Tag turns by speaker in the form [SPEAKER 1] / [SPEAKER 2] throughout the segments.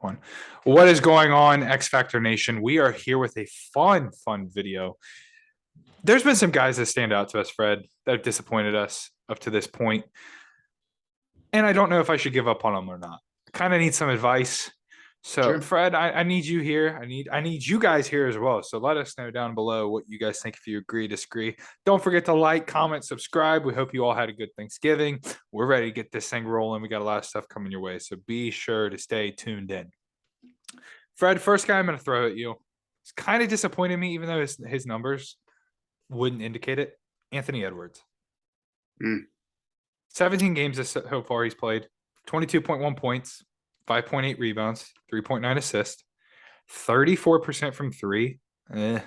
[SPEAKER 1] One. What is going on, X Factor Nation? We are here with a fun video. There's been some guys that stand out to us, Fred, that have disappointed us up to this point. And I don't know if I should give up on them or not. I kind of need some advice. So,
[SPEAKER 2] Sure.
[SPEAKER 1] Fred, I need you here. I need you guys here as well. So let us know down below what you guys think, if you agree, disagree. Don't forget to like, comment, subscribe. We hope you all had a good Thanksgiving. We're ready to get this thing rolling. We got a lot of stuff coming your way. So be sure to stay tuned in. Fred, first guy I'm going to throw at you. It's kind of disappointed me, even though his numbers wouldn't indicate it. Anthony Edwards. 17 games so far he's played. 22.1 points, 5.8 rebounds, 3.9 assists, 34% from three, and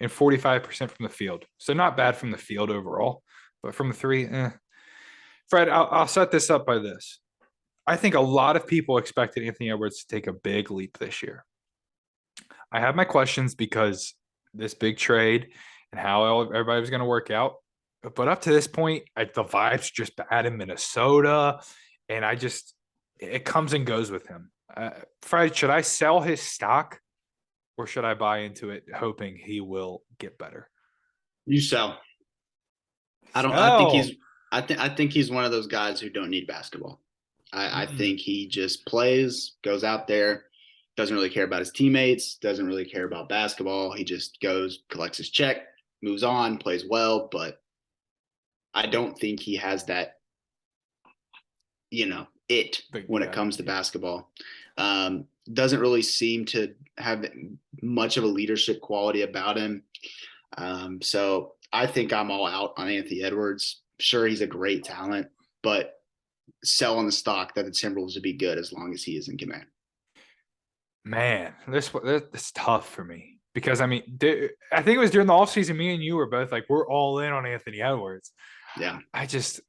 [SPEAKER 1] 45% from the field. So not bad from the field overall, but from the three, Fred, I'll set this up by this. I think a lot of people expected Anthony Edwards to take a big leap this year. I have my questions because this big trade and how everybody was going to work out. But up to this point, the vibe's just bad in Minnesota. And it comes and goes with him. Fred, should I sell his stock or should I buy into it hoping he will get better?
[SPEAKER 2] You sell. I think he's one of those guys who don't need basketball. I think he just plays, goes out there, doesn't really care about his teammates, doesn't really care about basketball. He just goes, collects his check, moves on, plays well, but I don't think he has that, when it comes to basketball. Doesn't really seem to have much of a leadership quality about him. So I think I'm all out on Anthony Edwards. Sure, he's a great talent, but sell on the stock that the Timberwolves would be good as long as he is in command.
[SPEAKER 1] Man, this is tough for me because, I think it was during the offseason, me and you were both like, we're all in on Anthony Edwards.
[SPEAKER 2] Yeah.
[SPEAKER 1] It's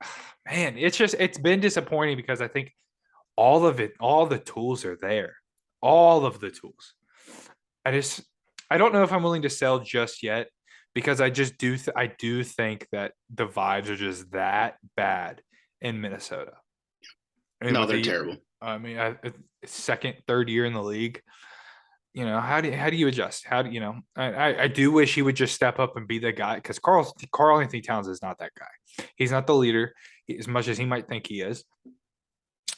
[SPEAKER 1] been disappointing because I think all the tools are there. All of the tools. I don't know if I'm willing to sell just yet because I do think that the vibes are just that bad in Minnesota.
[SPEAKER 2] No, they're terrible.
[SPEAKER 1] Second, third year in the league. How do you adjust? I do wish he would just step up and be the guy, because Karl Anthony Towns is not that guy. He's not the leader as much as he might think he is.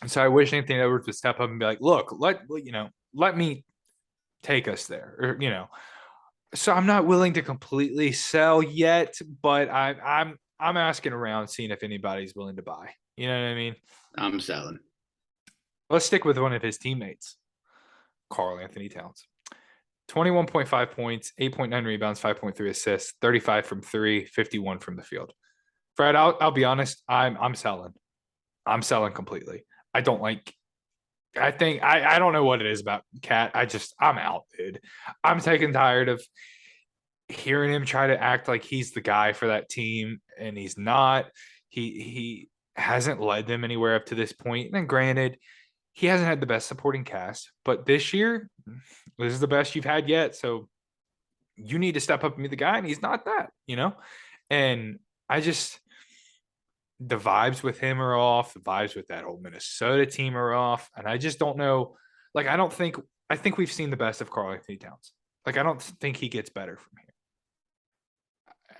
[SPEAKER 1] And so I wish Anthony Edwards would step up and be like, look, let me take us there. So I'm not willing to completely sell yet, but I'm asking around, seeing if anybody's willing to buy. You know what I mean?
[SPEAKER 2] I'm selling.
[SPEAKER 1] Let's stick with one of his teammates, Karl Anthony Towns. 21.5 points, 8.9 rebounds, 5.3 assists, 35 from three, 51 from the field. Fred, I'll be honest, I'm selling. I'm selling completely. I don't know what it is about Cat. I'm out, dude. I'm tired of hearing him try to act like he's the guy for that team, and he's not. He hasn't led them anywhere up to this point. And granted, he hasn't had the best supporting cast, but this year, this is the best you've had yet. So you need to step up and be the guy, and he's not that, And the vibes with him are off. The vibes with that whole Minnesota team are off. And I just don't know. I think we've seen the best of Karl Anthony Towns. I don't think he gets better from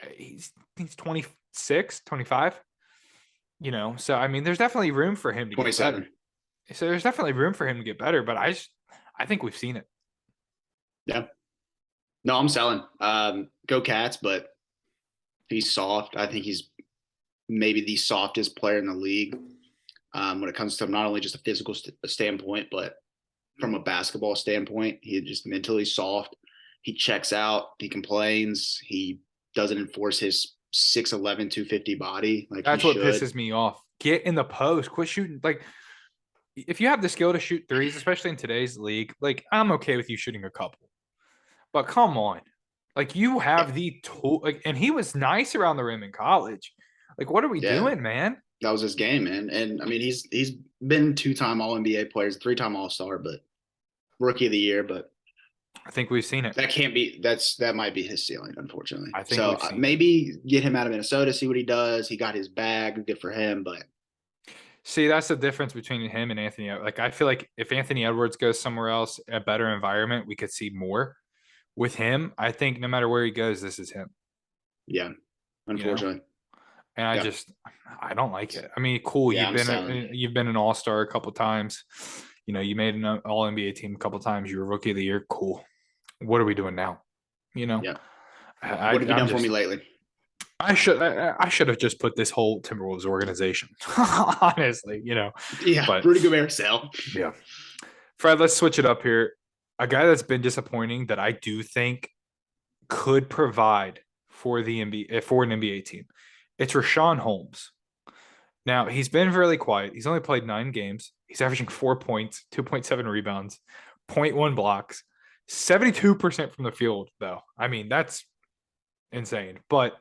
[SPEAKER 1] here. He's 26, 25, so, there's definitely room for him to
[SPEAKER 2] 27.
[SPEAKER 1] get better. So there's definitely room for him to get better, but I think we've seen it.
[SPEAKER 2] Yeah. No, I'm selling. Go Cats, but he's soft. I think he's maybe the softest player in the league when it comes to not only just a physical standpoint, but from a basketball standpoint. He's just mentally soft. He checks out. He complains. He doesn't enforce his 6'11", 250 body.
[SPEAKER 1] That's what pisses me off. Get in the post. Quit shooting. If you have the skill to shoot threes, especially in today's league, I'm okay with you shooting a couple. But come on. You have the tool. And he was nice around the rim in college. What are we doing, man?
[SPEAKER 2] That was his game, man. And he's been 2-time All-NBA players, 3-time All-Star, but Rookie of the Year. But
[SPEAKER 1] I think we've seen it.
[SPEAKER 2] That might be his ceiling, unfortunately.
[SPEAKER 1] I think
[SPEAKER 2] maybe get him out of Minnesota, see what he does. He got his bag, good for him. But
[SPEAKER 1] See, that's the difference between him and Anthony. Like, I feel like if Anthony Edwards goes somewhere else, a better environment, we could see more. With him, I think no matter where he goes, this is him.
[SPEAKER 2] Yeah,
[SPEAKER 1] You know,
[SPEAKER 2] unfortunately.
[SPEAKER 1] and
[SPEAKER 2] Yeah,
[SPEAKER 1] I don't like it. I mean, cool,
[SPEAKER 2] yeah, I'm selling.
[SPEAKER 1] you've been an All Star a couple times. You know, you made an All NBA team a couple times. You were Rookie of the Year. Cool. What are we doing now? You know,
[SPEAKER 2] Yeah.
[SPEAKER 1] I,
[SPEAKER 2] What have you
[SPEAKER 1] I'm
[SPEAKER 2] done for
[SPEAKER 1] just
[SPEAKER 2] me lately?
[SPEAKER 1] I should have just put this whole Timberwolves organization, honestly, you know.
[SPEAKER 2] Yeah,
[SPEAKER 1] But
[SPEAKER 2] Rudy Gobert, sell.
[SPEAKER 1] yeah, Fred, let's switch it up here. A guy that's been disappointing that I do think could provide for the NBA for an NBA team. It's Rashawn Holmes. Now he's been really quiet. He's only played 9 games. He's averaging 4 points, 2.7 rebounds, zero point 0.1 blocks, 72% from the field, though. I mean, that's insane. But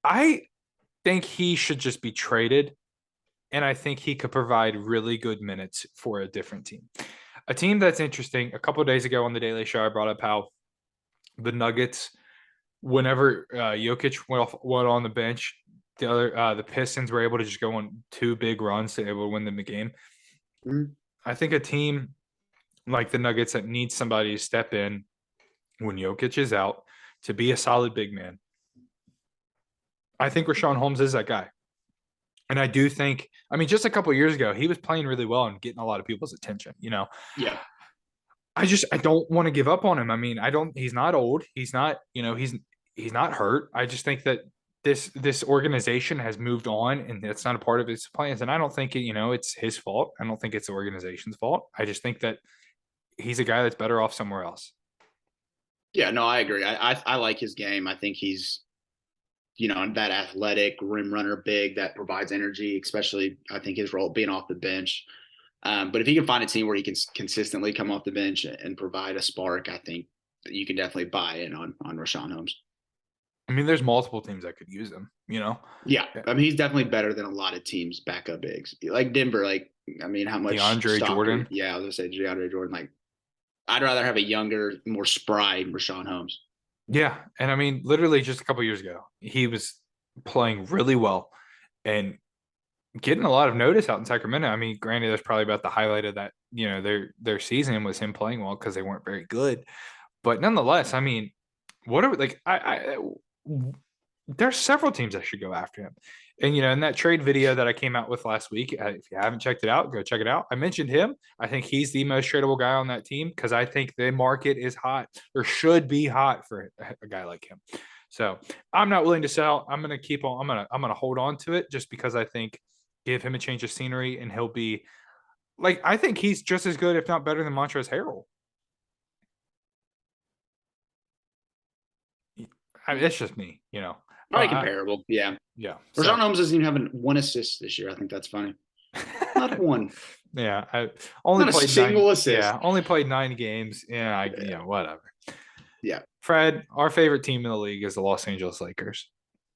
[SPEAKER 1] I think he should just be traded. And I think he could provide really good minutes for a different team. A team that's interesting. A couple of days ago on the Daily Show, I brought up how the Nuggets, whenever Jokic went on the bench, the Pistons were able to just go on 2 big runs to be able to win them the game.
[SPEAKER 2] Mhm.
[SPEAKER 1] I think a team like the Nuggets that needs somebody to step in when Jokic is out to be a solid big man. I think Rashawn Holmes is that guy. And I do think, I mean, just a couple of years ago, he was playing really well and getting a lot of people's attention. You know,
[SPEAKER 2] Yeah.
[SPEAKER 1] I don't want to give up on him. I mean, he's not old. He's not, you know, he's not hurt. I just think that this organization has moved on and it's not a part of his plans. And I don't think it's his fault. I don't think it's the organization's fault. I just think that he's a guy that's better off somewhere else.
[SPEAKER 2] Yeah, no, I agree. I like his game. I think he's, that athletic rim runner big that provides energy, especially I think his role being off the bench. But if he can find a team where he can consistently come off the bench and provide a spark, I think that you can definitely buy in on Rashawn Holmes.
[SPEAKER 1] I mean, there's multiple teams that could use him, you know?
[SPEAKER 2] Yeah, I mean he's definitely better than a lot of teams backup bigs like Denver. Like I mean, how much
[SPEAKER 1] DeAndre
[SPEAKER 2] stock?
[SPEAKER 1] Jordan.
[SPEAKER 2] Yeah, I was gonna say DeAndre Jordan. Like I'd rather have a younger, more spry Rashawn Holmes.
[SPEAKER 1] Yeah. And I mean, literally just a couple years ago, he was playing really well and getting a lot of notice out in Sacramento. I mean, granted, that's probably about the highlight of that, their season was him playing well because they weren't very good. But nonetheless, I mean, what are like there's several teams that should go after him. And in that trade video that I came out with last week, if you haven't checked it out, go check it out. I mentioned him. I think he's the most tradable guy on that team because I think the market is hot or should be hot for a guy like him. So I'm not willing to sell. I'm gonna keep on. I'm gonna hold on to it just because I think give him a change of scenery and he'll be like I think he's just as good, if not better, than Montrezl Harrell. I mean, it's just me,
[SPEAKER 2] Probably comparable. Yeah.
[SPEAKER 1] Yeah.
[SPEAKER 2] Rashawn Holmes doesn't even have one assist this year. I think that's funny. Not one.
[SPEAKER 1] Yeah, I only
[SPEAKER 2] Not a
[SPEAKER 1] played
[SPEAKER 2] single assist.
[SPEAKER 1] Yeah, only played 9 games. Yeah, whatever.
[SPEAKER 2] Yeah.
[SPEAKER 1] Fred, our favorite team in the league is the Los Angeles Lakers,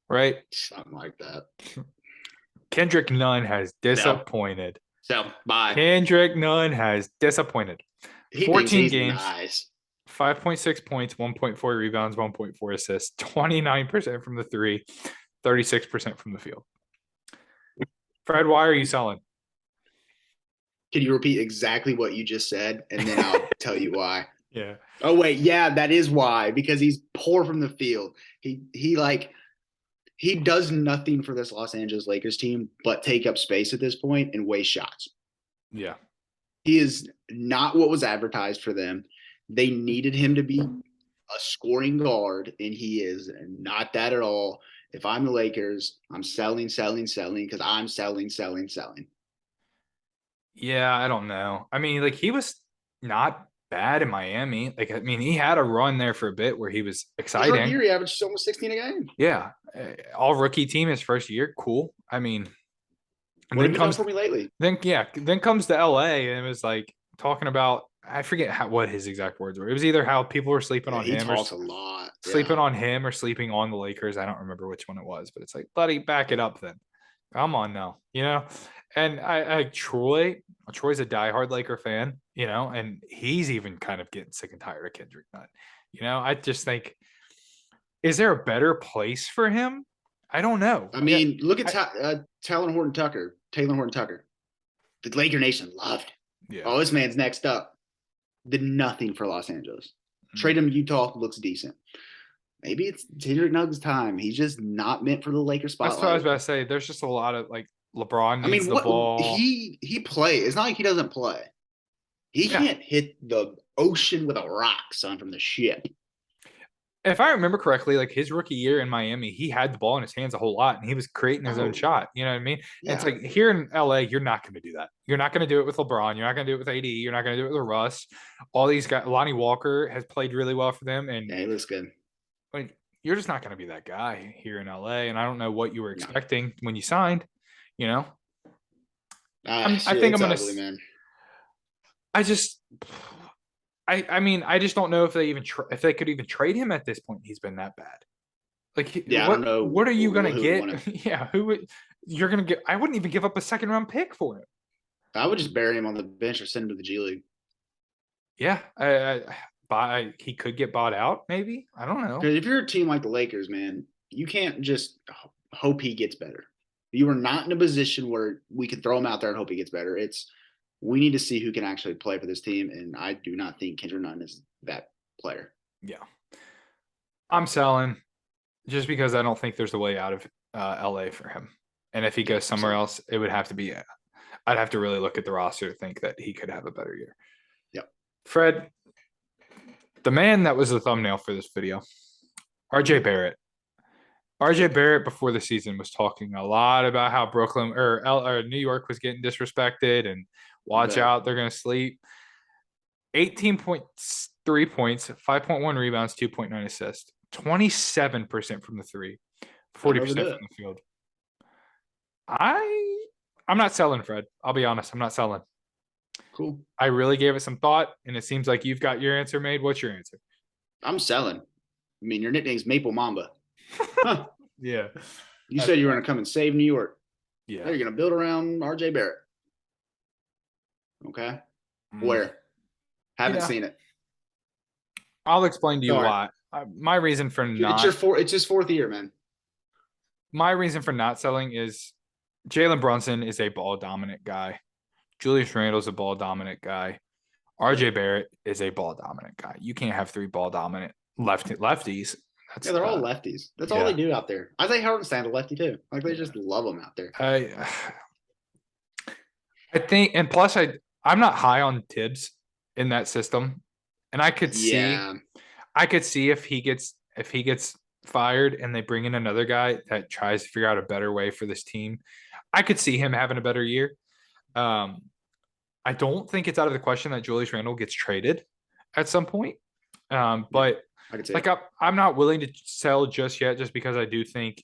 [SPEAKER 1] right?
[SPEAKER 2] Something like that.
[SPEAKER 1] Kendrick Nunn has disappointed.
[SPEAKER 2] So bye.
[SPEAKER 1] Kendrick Nunn has disappointed.
[SPEAKER 2] He
[SPEAKER 1] 14 games,
[SPEAKER 2] nice.
[SPEAKER 1] 5.6 points, 1.4 rebounds, 1.4 assists, 29% from the three, 36% from the field. Fred, why are you selling?
[SPEAKER 2] Can you repeat exactly what you just said? And then I'll tell you why.
[SPEAKER 1] Yeah.
[SPEAKER 2] Oh, wait. Yeah, that is why. Because he's poor from the field. He does nothing for this Los Angeles Lakers team but take up space at this point and waste shots.
[SPEAKER 1] Yeah.
[SPEAKER 2] He is not what was advertised for them. They needed him to be a scoring guard, and he is not that at all. If I'm the Lakers, I'm selling because I'm selling.
[SPEAKER 1] Yeah, I don't know. I mean, like he was not bad in Miami. Like, I mean, he had a run there for a bit where he was exciting.
[SPEAKER 2] His year, he averaged almost 16 a game.
[SPEAKER 1] Yeah, all rookie team his first year. Cool. I mean,
[SPEAKER 2] what have you done for me lately?
[SPEAKER 1] Then comes to LA and it was like talking about I forget what his exact words were. It was either how people were sleeping on him.
[SPEAKER 2] He talks a lot.
[SPEAKER 1] Sleeping on him or sleeping on the Lakers. I don't remember which one it was, but it's like, buddy, back it up then. Come on now, And Troy's a diehard Laker fan, and he's even kind of getting sick and tired of Kendrick Nunn. I just think, is there a better place for him? I don't know.
[SPEAKER 2] I mean, look at Talon Horton Tucker. Taylor Horton Tucker. The Laker Nation loved.
[SPEAKER 1] Yeah.
[SPEAKER 2] Oh, this man's next up. Did nothing for Los Angeles. Trade
[SPEAKER 1] Mm.
[SPEAKER 2] him to Utah, looks decent. Maybe it's Kendrick Nugg's time. He's just not meant for the Lakers
[SPEAKER 1] That's what I was
[SPEAKER 2] spotlight.
[SPEAKER 1] about to say. There's just a lot of like LeBron
[SPEAKER 2] I
[SPEAKER 1] needs
[SPEAKER 2] mean,
[SPEAKER 1] the
[SPEAKER 2] what
[SPEAKER 1] ball.
[SPEAKER 2] he plays. It's not like he doesn't play. He
[SPEAKER 1] Yeah.
[SPEAKER 2] can't hit the ocean with a rock, son, from the ship.
[SPEAKER 1] If I remember correctly, like his rookie year in Miami, he had the ball in his hands a whole lot and he was creating his own
[SPEAKER 2] Oh,
[SPEAKER 1] shot. You know what I mean? And it's
[SPEAKER 2] yeah.
[SPEAKER 1] like here in LA, you're not going to do that. You're not going to do it with LeBron. You're not going to do it with AD. You're not going to do it with Russ. All these guys, Lonnie Walker has played really well for them. And
[SPEAKER 2] Yeah, he looks good.
[SPEAKER 1] like, you're just not going to be that guy here in LA. And I don't know what you were
[SPEAKER 2] No.
[SPEAKER 1] expecting when you signed, you know? I
[SPEAKER 2] Shit,
[SPEAKER 1] think I'm
[SPEAKER 2] it's
[SPEAKER 1] going
[SPEAKER 2] ugly,
[SPEAKER 1] to,
[SPEAKER 2] man.
[SPEAKER 1] I mean, I just don't know if they even, if they could even trade him at this point. He's been that bad. Like,
[SPEAKER 2] Yeah, I
[SPEAKER 1] what?
[SPEAKER 2] don't know
[SPEAKER 1] What are you gonna
[SPEAKER 2] who would
[SPEAKER 1] get?
[SPEAKER 2] want him.
[SPEAKER 1] Yeah, who would you're gonna get? I wouldn't even give up a second round pick for him.
[SPEAKER 2] I would just bury him on the bench or send him to the G League.
[SPEAKER 1] Yeah, he could get bought out. Maybe I don't know.
[SPEAKER 2] Because if you're a team like the Lakers, man, you can't just hope he gets better. You are not in a position where we can throw him out there and hope he gets better. We need to see who can actually play for this team, and I do not think Kendrick Nunn is that player.
[SPEAKER 1] Yeah, I'm selling just because I don't think there's a way out of LA for him. And if he goes somewhere else, it would have to be. I'd have to really look at the roster to think that he could have a better year.
[SPEAKER 2] Yep.
[SPEAKER 1] Fred, the man that was the thumbnail for this video, RJ Barrett. RJ Barrett before the season was talking a lot about how Brooklyn or New York was getting disrespected and watch out, they're going to sleep. 18.3 points, 5.1 rebounds, 2.9 assists, 27% from the three, 40% from the field. I'm not selling, Fred. I'll be honest. I'm not selling.
[SPEAKER 2] Cool.
[SPEAKER 1] I really gave it some thought, and it seems like you've got your answer made. What's your answer?
[SPEAKER 2] I'm selling. I mean, your nickname's Maple Mamba. Huh.
[SPEAKER 1] Yeah.
[SPEAKER 2] You said you were going to come and save New York.
[SPEAKER 1] Yeah.
[SPEAKER 2] Now you're going to build around RJ Barrett. Okay. Where? Haven't seen it.
[SPEAKER 1] I'll explain to you why. My reason for not.
[SPEAKER 2] It's his fourth year, man.
[SPEAKER 1] My reason for not selling is Jalen Brunson is a ball dominant guy. Julius Randle's a ball dominant guy. RJ Barrett is a ball dominant guy. You can't have three ball dominant lefties.
[SPEAKER 2] Yeah, they're all lefties. That's all they do out there. Isaiah Hartenstein's a lefty too. Like they just love them out there.
[SPEAKER 1] I think, and plus I'm not high on Tibbs in that system, and I could see if he gets fired and they bring in another guy that tries to figure out a better way for this team, I could see him having a better year. I don't think it's out of the question that Julius Randle gets traded at some point. But like I'm not willing to sell just yet, just because I do think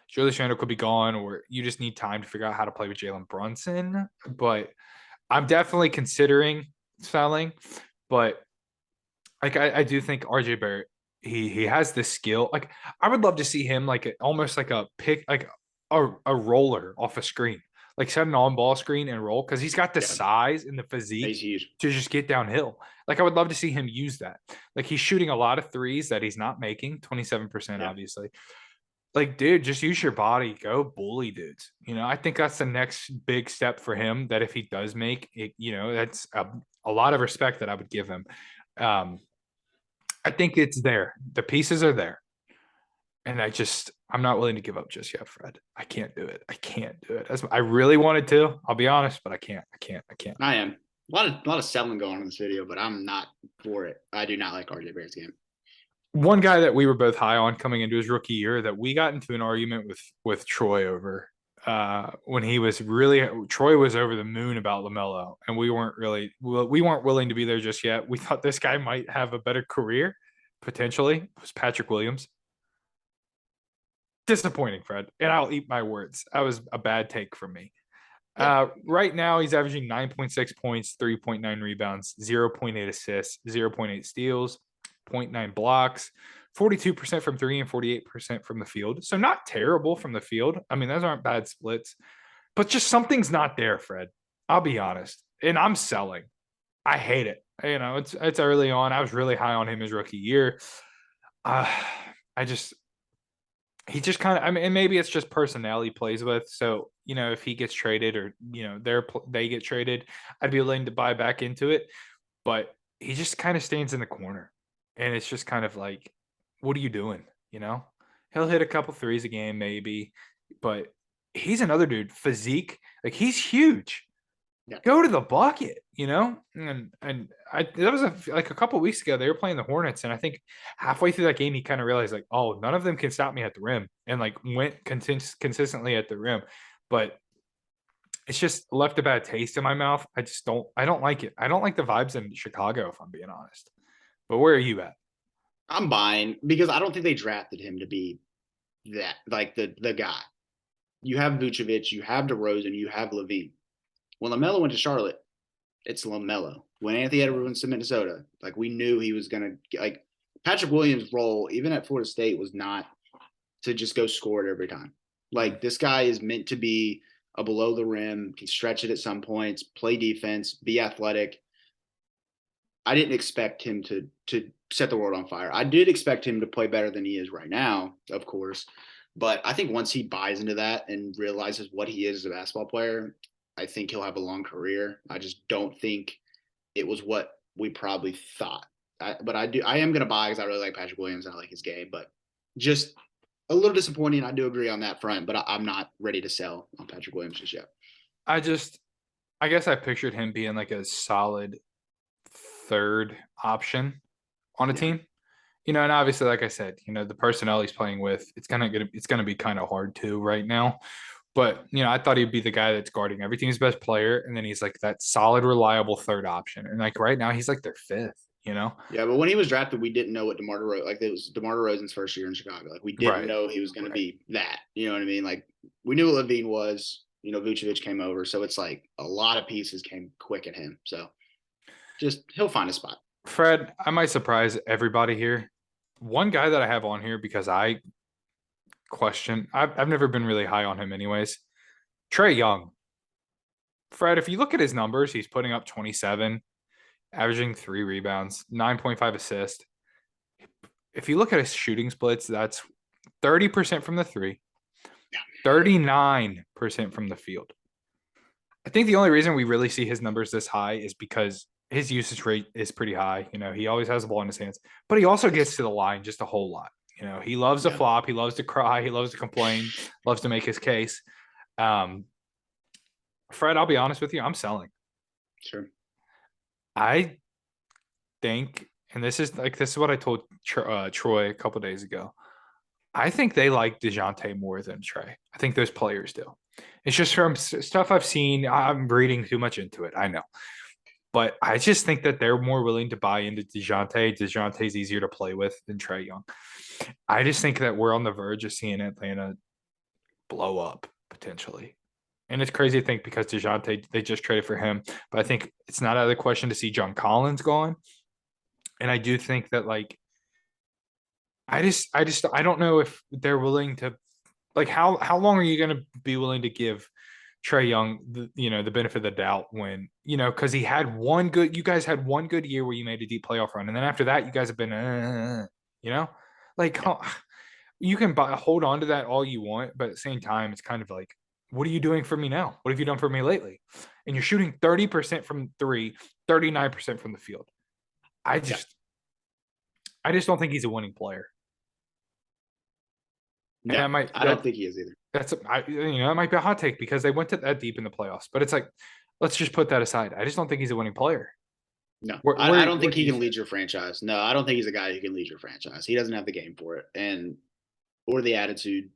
[SPEAKER 1] Julius Randle could be gone, or you just need time to figure out how to play with Jalen Brunson. But I'm definitely considering selling. But like I do think RJ Barrett, he has this skill. Like I would love to see him like almost like a pick, like a roller off a screen, like set an on-ball screen and roll, because he's got the size and the physique to just get downhill. Like I would love to see him use that. Like he's shooting a lot of threes that he's not making, 27%, obviously. Like, dude, just use your body, go bully dudes. You know, I think that's the next big step for him, that if he does make it, you know, that's a lot of respect that I would give him. I think it's there. The pieces are there. And I'm not willing to give up just yet, Fred. I can't do it. I can't do it. I really wanted to, I'll be honest, but I can't.
[SPEAKER 2] I am. A lot of selling going on in this video, but I'm not for it. I do not like RJ Barrett's game.
[SPEAKER 1] One guy that we were both high on coming into his rookie year that we got into an argument with Troy over when Troy was over the moon about LaMelo, and we weren't willing to be there just yet. We thought this guy might have a better career potentially. It was Patrick Williams. Disappointing, Fred, and I'll eat my words. That was a bad take from me. Right now he's averaging 9.6 points, 3.9 rebounds, 0.8 assists, 0.8 steals, 0.9 blocks, 42% from three and 48% from the field. So not terrible from the field. I mean, those aren't bad splits, but just something's not there, Fred. I'll be honest. And I'm selling. I hate it. You know, it's early on. I was really high on him his rookie year. he just kind of, I mean, and maybe it's just personnel he plays with. So, if he gets traded or, they get traded, I'd be willing to buy back into it. But he just kind of stands in the corner. And it's just kind of like, what are you doing? He'll hit a couple threes a game, maybe, but he's another dude, physique, like he's huge.
[SPEAKER 2] Yeah.
[SPEAKER 1] Go to the bucket, and I that was like a couple weeks ago they were playing the Hornets, and I think halfway through that game he kind of realized like, oh, none of them can stop me at the rim, and like went consistently at the rim, but it's just left a bad taste in my mouth. I don't like it. I don't like the vibes in Chicago, if I'm being honest. But where are you at?
[SPEAKER 2] I'm buying because I don't think they drafted him to be that like the guy. You have Vucevic, you have DeRozan, you have Levine. When LaMelo went to Charlotte, it's LaMelo. When Anthony Edwards to Minnesota, like we knew he was gonna like Patrick Williams' role, even at Florida State, was not to just go score it every time. Like this guy is meant to be a below the rim, can stretch it at some points, play defense, be athletic. I didn't expect him to set the world on fire. I did expect him to play better than he is right now, of course. But I think once he buys into that and realizes what he is as a basketball player, I think he'll have a long career. I just don't think it was what we probably thought. But I am going to buy because I really like Patrick Williams and I like his game. But just a little disappointing. I do agree on that front, but I'm not ready to sell on Patrick Williams just yet.
[SPEAKER 1] I guess I pictured him being like a solid third option on a team. And obviously, like I said, the personnel he's playing with, it's gonna be kind of hard too right now. But I thought he'd be the guy that's guarding every team's best player, and then he's like that solid, reliable third option. And like right now, he's like their fifth.
[SPEAKER 2] Yeah, but when he was drafted, we didn't know what DeMar DeRozan, like it was DeMar DeRozan's first year in Chicago. Like we didn't
[SPEAKER 1] Right.
[SPEAKER 2] know he was going to be that. You know what I mean? Like we knew what Levine was. Vucevic came over, so it's like a lot of pieces came quick at him. So just he'll find a spot.
[SPEAKER 1] Fred, I might surprise everybody here. One guy that I have on here because I've never been really high on him, anyways. Trae Young. Fred, if you look at his numbers, he's putting up 27, averaging 3 rebounds, 9.5 assists. If you look at his shooting splits, that's 30% from the three, 39% from the field. I think the only reason we really see his numbers this high is because his usage rate is pretty high. He always has the ball in his hands, but he also gets to the line just a whole lot. He loves to flop, he loves to cry, he loves to complain, loves to make his case. Fred, I'll be honest with you, I'm selling.
[SPEAKER 2] Sure.
[SPEAKER 1] I think, and this is what I told Troy a couple days ago. I think they like DeJounte more than Trae. I think those players do. It's just from stuff I've seen. I'm reading too much into it. I know. But I just think that they're more willing to buy into DeJounte. DeJounte's easier to play with than Trae Young. I just think that we're on the verge of seeing Atlanta blow up potentially. And it's crazy to think because DeJounte, they just traded for him. But I think it's not out of the question to see John Collins gone. And I do think that I don't know if they're willing to how long are you going to be willing to give Trae Young the benefit of the doubt when because you guys had one good year where you made a deep playoff run, and then after that you guys have been you can hold on to that all you want, but at the same time it's kind of like, what are you doing for me now? What have you done for me lately? And you're shooting 30% from three, 39% from the field. I just don't think he's a winning player.
[SPEAKER 2] Yeah, I don't think he is either.
[SPEAKER 1] That might be a hot take because they went to that deep in the playoffs. But it's like, let's just put that aside. I just don't think he's a winning player.
[SPEAKER 2] No, I don't think he can lead your franchise. No, I don't think he's a guy who can lead your franchise. He doesn't have the game for it, or the attitude,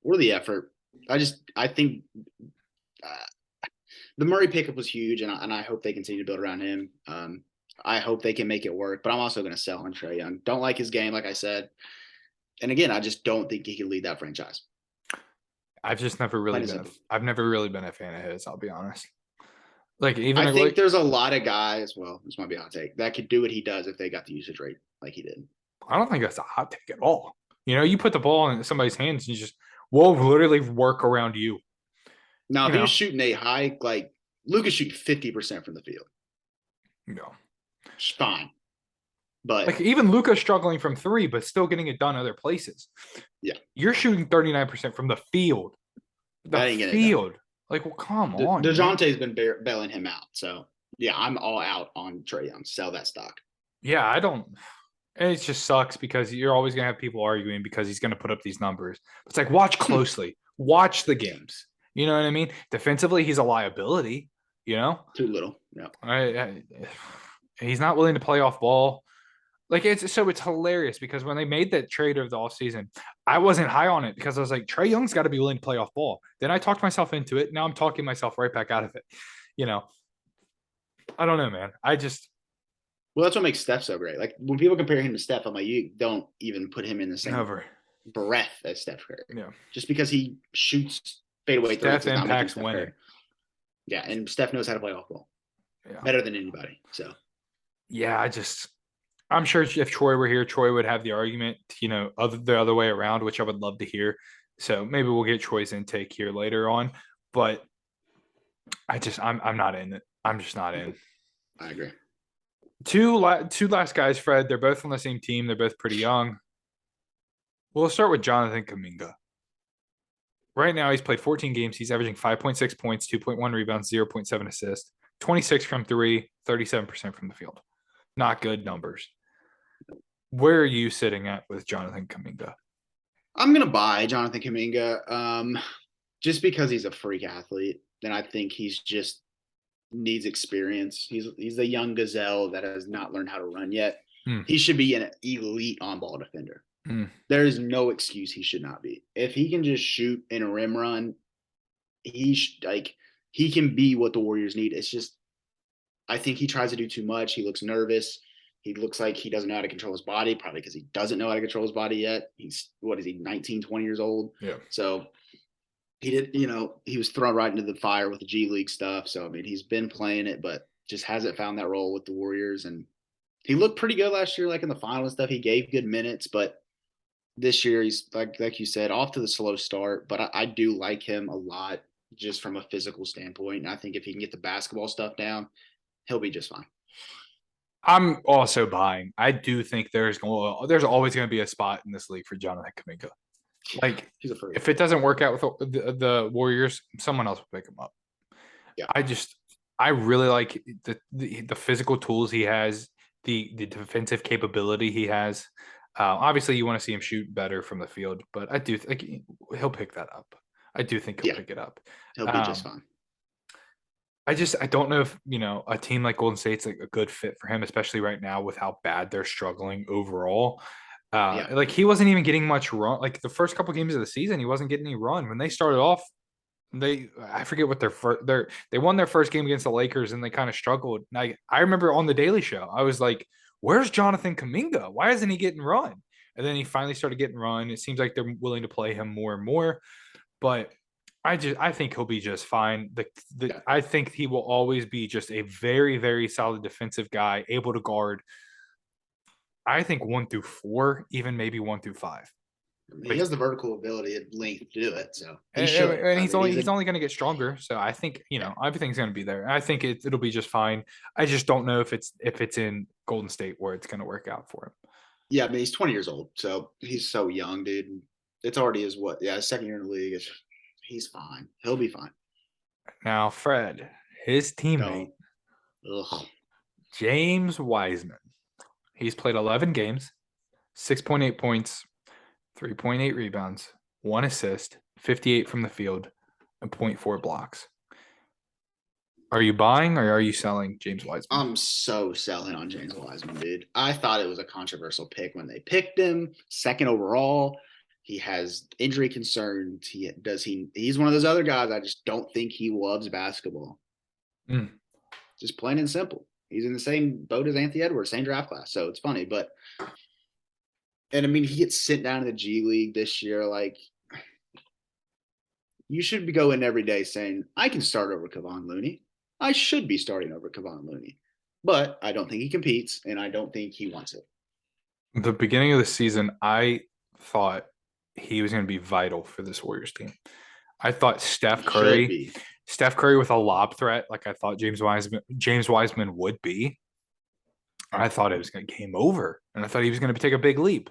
[SPEAKER 2] or the effort. I think the Murray pickup was huge, and I hope they continue to build around him. I hope they can make it work. But I'm also going to sell on Trae Young. Don't like his game, like I said. And again, I just don't think he can lead that franchise.
[SPEAKER 1] I've never really been a fan of his. I'll be honest. I
[SPEAKER 2] think there's a lot of guys. Well, this might be a hot take that could do what he does if they got the usage rate like he did.
[SPEAKER 1] I don't think that's a hot take at all. You put the ball in somebody's hands and we'll literally work around you.
[SPEAKER 2] Now, if he was shooting a high, like Luka's shooting 50% from the field.
[SPEAKER 1] No,
[SPEAKER 2] it's fine. But
[SPEAKER 1] Like even Luca's struggling from three, but still getting it done other places.
[SPEAKER 2] yeah,
[SPEAKER 1] You're shooting 39% from the field. The
[SPEAKER 2] that ain't getting it done.
[SPEAKER 1] field. Like, well, come on, man.
[SPEAKER 2] DeJounte's been bailing him out. So yeah, I'm all out on Trae Young. Sell that stock.
[SPEAKER 1] Yeah, I don't. And it just sucks because you're always gonna have people arguing because he's gonna put up these numbers. It's like watch closely, watch the games. You know what I mean? Defensively, he's a liability. You know,
[SPEAKER 2] Too little. Yeah.
[SPEAKER 1] he's not willing to play off ball. Like it's hilarious because when they made that trade of the offseason, I wasn't high on it because I was like, Trae Young's got to be willing to play off ball. Then I talked myself into it. Now I'm talking myself right back out of it. You know, I don't know, man.
[SPEAKER 2] Well, that's what makes Steph so great. Like when people compare him to Steph, I'm like, you don't even put him in the same
[SPEAKER 1] never.
[SPEAKER 2] breath as Steph Curry.
[SPEAKER 1] Yeah.
[SPEAKER 2] Just because he shoots fadeaway threes
[SPEAKER 1] Steph
[SPEAKER 2] does not make him
[SPEAKER 1] impacts
[SPEAKER 2] Steph
[SPEAKER 1] winning.
[SPEAKER 2] Curry. Yeah, and Steph knows how to play off ball
[SPEAKER 1] Yeah.
[SPEAKER 2] better than anybody. So
[SPEAKER 1] Yeah, I'm sure if Troy were here, Troy would have the argument, the other way around, which I would love to hear. So maybe we'll get Troy's intake here later on. But I'm not in it. I'm just not in.
[SPEAKER 2] I agree.
[SPEAKER 1] Two last guys, Fred. They're both on the same team. They're both pretty young. We'll start with Jonathan Kuminga. Right now, he's played 14 games. He's averaging 5.6 points, 2.1 rebounds, 0.7 assists, 26 from three, 37% from the field. Not good numbers. Where are you sitting at with Jonathan Kuminga?
[SPEAKER 2] I'm gonna buy Jonathan Kuminga, just because he's a freak athlete, and I think he's just needs experience. He's a young gazelle that has not learned how to run yet. He should be an elite on-ball defender. There is no excuse he should not be. If he can just shoot in a rim run, he can be what the Warriors need. It's just I think he tries to do too much. He looks nervous. He looks like he doesn't know how to control his body, probably because he doesn't know how to control his body yet. He's, 19, 20 years old?
[SPEAKER 1] Yeah.
[SPEAKER 2] So he was thrown right into the fire with the G League stuff. So, I mean, he's been playing it, but just hasn't found that role with the Warriors. And he looked pretty good last year, like in the final and stuff. He gave good minutes, but this year he's, like you said, off to the slow start. But I do like him a lot just from a physical standpoint. And I think if he can get the basketball stuff down, he'll be just fine.
[SPEAKER 1] I'm also buying. I do think there's always going to be a spot in this league for Jonathan Kuminga. Like, if it doesn't work out with the Warriors, someone else will pick him up.
[SPEAKER 2] Yeah.
[SPEAKER 1] I really like the physical tools he has, the defensive capability he has. Obviously, you want to see him shoot better from the field, but I do think he'll pick that up. I do think he'll pick it up.
[SPEAKER 2] He'll be just fine.
[SPEAKER 1] I don't know if, a team like Golden State's like a good fit for him, especially right now with how bad they're struggling overall. Like he wasn't even getting much run. Like the first couple games of the season, he wasn't getting any run. When they started off, I forget what they won their first game against the Lakers and they kind of struggled. I remember on the Daily Show, I was like, where's Jonathan Kuminga? Why isn't he getting run? And then he finally started getting run. It seems like they're willing to play him more and more, but I think he'll be just fine. I think he will always be just a very, very solid defensive guy, able to guard. I think 1 through 4, even maybe 1 through 5.
[SPEAKER 2] He has the vertical ability and length to do it, so
[SPEAKER 1] he's only going to get stronger. So I think everything's going to be there. I think it'll be just fine. I just don't know if it's in Golden State where it's going to work out for him.
[SPEAKER 2] Yeah, I mean he's 20 years old, so he's so young, dude. It's already his second year in the league. He's fine. He'll be fine.
[SPEAKER 1] Now, Fred, his teammate, James Wiseman. He's played 11 games, 6.8 points, 3.8 rebounds, 1 assist, 58 from the field, and 0.4 blocks. Are you buying or are you selling James Wiseman?
[SPEAKER 2] I'm so selling on James Wiseman, dude. I thought it was a controversial pick when they picked him, second overall. He has injury concerns. He's one of those other guys. I just don't think he loves basketball. Just plain and simple. He's in the same boat as Anthony Edwards, same draft class. So it's funny, and I mean, he gets sent down to the G League this year. Like, you should be going every day saying, I can start over Kevon Looney. I should be starting over Kevon Looney. But I don't think he competes, and I don't think he wants it.
[SPEAKER 1] The beginning of the season, I thought he was going to be vital for this Warriors team. I thought Steph Curry with a lob threat, like I thought James Wiseman would be. I thought it was going to game over, and I thought he was going to take a big leap.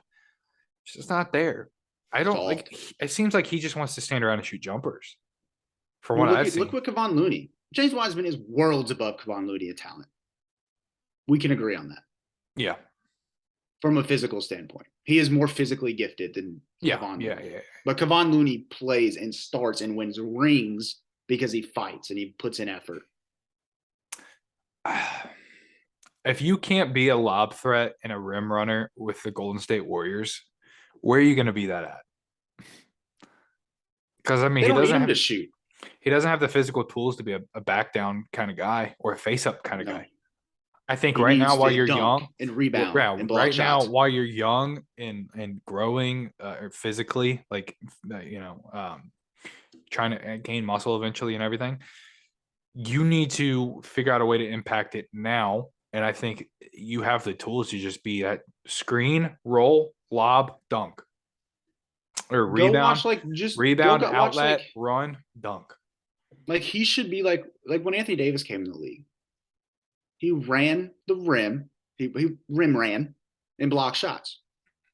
[SPEAKER 1] It's just not there. I don't like. It seems like he just wants to stand around and shoot jumpers. From
[SPEAKER 2] Well,
[SPEAKER 1] what I've seen,
[SPEAKER 2] look what Kevon Looney. James Wiseman is worlds above Kevon Looney in talent. We can agree on that.
[SPEAKER 1] yeah,
[SPEAKER 2] From a physical standpoint, he is more physically gifted than Kevon Looney.
[SPEAKER 1] yeah.
[SPEAKER 2] But Kevon Looney plays and starts and wins rings because he fights and he puts in effort.
[SPEAKER 1] If you can't be a lob threat and a rim runner with the Golden State Warriors, where are you going to be that at? Because I mean,
[SPEAKER 2] he doesn't have to shoot.
[SPEAKER 1] He doesn't have the physical tools to be a back down kind of guy or a face up kind of guy. I think right now, while you're young
[SPEAKER 2] and rebound, and block
[SPEAKER 1] right
[SPEAKER 2] shots.
[SPEAKER 1] now while you're young and growing physically, like trying to gain muscle eventually and everything, you need to figure out a way to impact it now. And I think you have the tools to just be that screen, roll, lob, dunk, or rebound, rebound, outlet, run, dunk.
[SPEAKER 2] Like he should be like when Anthony Davis came in the league. He ran the rim. He rim ran and blocked shots.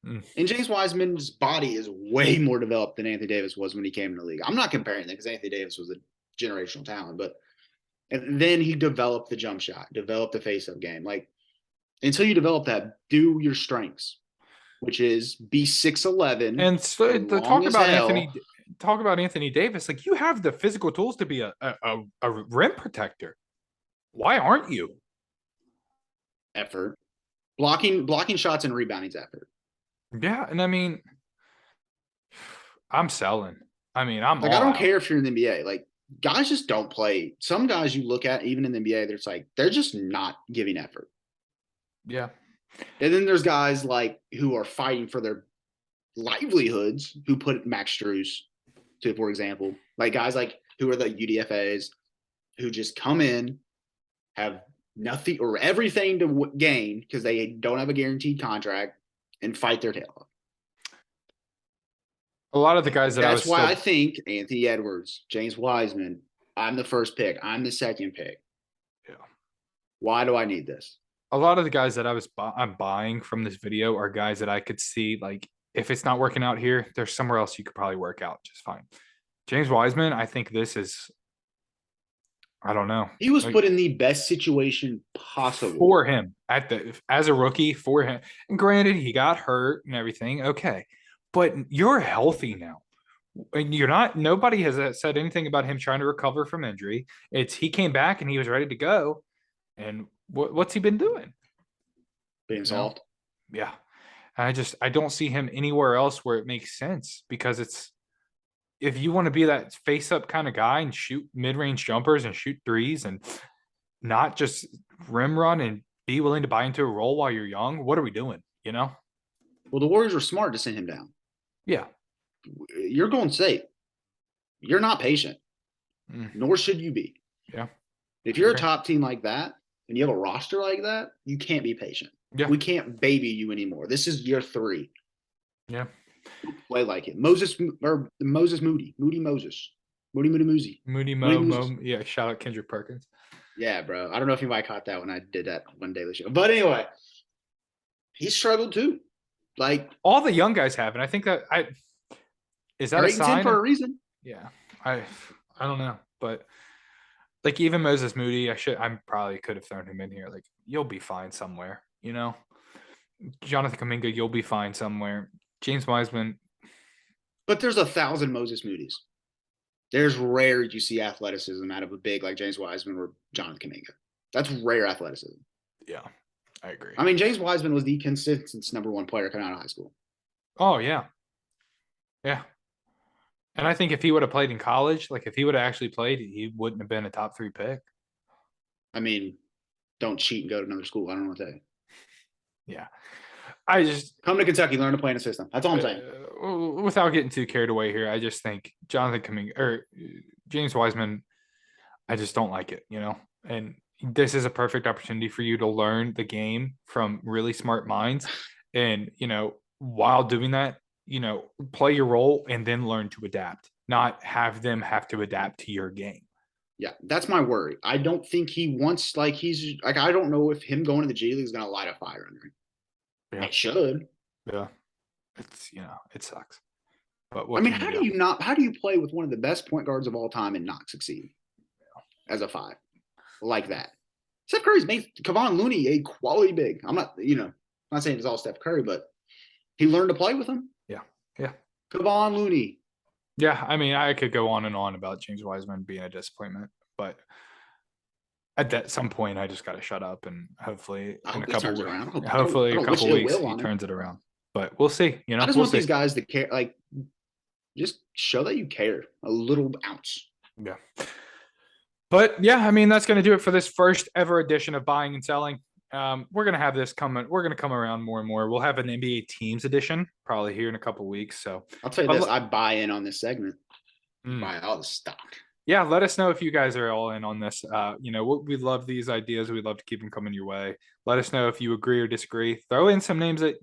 [SPEAKER 2] And James Wiseman's body is way more developed than Anthony Davis was when he came in the league. I'm not comparing that because Anthony Davis was a generational talent, but and then he developed the jump shot, developed the face-up game. Like until you develop that, do your strengths, which is be 6'11".
[SPEAKER 1] And so talk about Anthony Davis. Like you have the physical tools to be a rim protector. Why aren't you?
[SPEAKER 2] Effort, blocking shots and rebounding's effort.
[SPEAKER 1] Yeah, and I mean, I'm selling. I mean, I'm
[SPEAKER 2] like I don't care if you're in the NBA. Like guys just don't play. Some guys you look at even in the NBA, there's like they're just not giving effort.
[SPEAKER 1] Yeah,
[SPEAKER 2] and then there's guys like who are fighting for their livelihoods. Who put Max Strus to, for example, like guys like who are the UDFAs who just come in, have nothing or everything to gain because they don't have a guaranteed contract and fight their tail off.
[SPEAKER 1] A lot of the guys
[SPEAKER 2] that's why I think Anthony Edwards, James Wiseman, I'm the first pick. I'm the second pick.
[SPEAKER 1] Yeah.
[SPEAKER 2] Why do I need this?
[SPEAKER 1] A lot of the guys that I'm buying from this video are guys that I could see, like, if it's not working out here, there's somewhere else you could probably work out just fine. James Wiseman, I think this is, I don't know.
[SPEAKER 2] He was put in the best situation possible
[SPEAKER 1] for him as a rookie for him. And granted, he got hurt and everything. Okay. But you're healthy now. And you're not, nobody has said anything about him trying to recover from injury. He came back and he was ready to go. And what's he been doing?
[SPEAKER 2] Being soft.
[SPEAKER 1] Yeah. I don't see him anywhere else where it makes sense because if you want to be that face up kind of guy and shoot mid-range jumpers and shoot threes and not just rim run and be willing to buy into a role while you're young, what are we doing? You know?
[SPEAKER 2] Well, the Warriors were smart to send him down.
[SPEAKER 1] Yeah.
[SPEAKER 2] You're Golden State. You're not patient, nor should you be.
[SPEAKER 1] Yeah.
[SPEAKER 2] If you're a top team like that and you have a roster like that, you can't be patient.
[SPEAKER 1] Yeah.
[SPEAKER 2] We can't baby you anymore. This is year 3.
[SPEAKER 1] Yeah.
[SPEAKER 2] Play like it. Moody Moses.
[SPEAKER 1] Yeah, shout out Kendrick Perkins.
[SPEAKER 2] Yeah, bro. I don't know if anybody caught that when I did that one daily show. But anyway, he struggled too. Like
[SPEAKER 1] all the young guys have, and I think that is that a sign
[SPEAKER 2] for a reason.
[SPEAKER 1] Yeah. I don't know. But like even Moses Moody, I probably could have thrown him in here. Like, you'll be fine somewhere, you know? Jonathan Kuminga, you'll be fine somewhere. James Wiseman.
[SPEAKER 2] But there's 1,000 Moses Moody's. There's rare you see athleticism out of a big like James Wiseman or Jonathan Kuminga. That's rare athleticism.
[SPEAKER 1] Yeah, I agree.
[SPEAKER 2] I mean, James Wiseman was the consistent #1 player coming out of high school.
[SPEAKER 1] Oh, yeah. Yeah. And I think if he would have played in college, like if he would have actually played, he wouldn't have been a top 3 pick.
[SPEAKER 2] I mean, don't cheat and go to another school. I don't know what to say.
[SPEAKER 1] Yeah. I just
[SPEAKER 2] come to Kentucky, learn to play in a system. That's all I'm saying.
[SPEAKER 1] Without getting too carried away here, I just think Jonathan Kuminga or James Wiseman, I just don't like it, you know. And this is a perfect opportunity for you to learn the game from really smart minds, and you know, while doing that, you know, play your role and then learn to adapt, not have them have to adapt to your game.
[SPEAKER 2] Yeah, that's my worry. I don't think he wants I don't know if him going to the G League is gonna light a fire under him.
[SPEAKER 1] Yeah.
[SPEAKER 2] It should.
[SPEAKER 1] Yeah. It's, it sucks. But
[SPEAKER 2] I
[SPEAKER 1] what
[SPEAKER 2] mean,
[SPEAKER 1] can
[SPEAKER 2] how
[SPEAKER 1] you
[SPEAKER 2] do
[SPEAKER 1] do?
[SPEAKER 2] you not how do you play with one of the best point guards of all time and not succeed as a 5 like that? Steph Curry's made Kevon Looney a quality big. I'm not saying it's all Steph Curry, but he learned to play with him.
[SPEAKER 1] Yeah. Yeah.
[SPEAKER 2] Kevon Looney.
[SPEAKER 1] Yeah. I mean, I could go on and on about James Wiseman being a disappointment, but at some point, I just got to shut up and hopefully
[SPEAKER 2] I
[SPEAKER 1] in a
[SPEAKER 2] hope he
[SPEAKER 1] couple
[SPEAKER 2] turns it
[SPEAKER 1] weeks,
[SPEAKER 2] around.
[SPEAKER 1] hopefully
[SPEAKER 2] I
[SPEAKER 1] a
[SPEAKER 2] don't wish
[SPEAKER 1] couple
[SPEAKER 2] ill
[SPEAKER 1] weeks
[SPEAKER 2] will
[SPEAKER 1] he
[SPEAKER 2] on him.
[SPEAKER 1] turns it around. But we'll see.
[SPEAKER 2] I just
[SPEAKER 1] we'll
[SPEAKER 2] want
[SPEAKER 1] see.
[SPEAKER 2] these guys to care, just show that you care a little ounce.
[SPEAKER 1] Yeah. But yeah, I mean, that's going to do it for this first ever edition of Buying and Selling. We're going to have this coming. We're going to come around more and more. We'll have an NBA teams edition probably here in a couple weeks. So
[SPEAKER 2] I'll tell you this, I buy in on this segment.
[SPEAKER 1] Mm.
[SPEAKER 2] Buy all the stock.
[SPEAKER 1] Yeah, let us know if you guys are all in on this. We love these ideas. We'd love to keep them coming your way. Let us know if you agree or disagree. Throw in some names that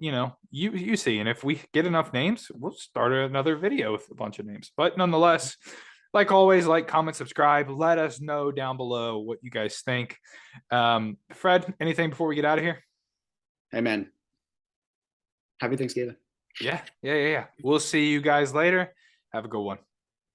[SPEAKER 1] you see, and if we get enough names, we'll start another video with a bunch of names. But nonetheless, like always, like, comment, subscribe. Let us know down below what you guys think. Fred, anything before we get out of here?
[SPEAKER 2] Hey man, happy Thanksgiving.
[SPEAKER 1] Yeah. We'll see you guys later. Have a good one.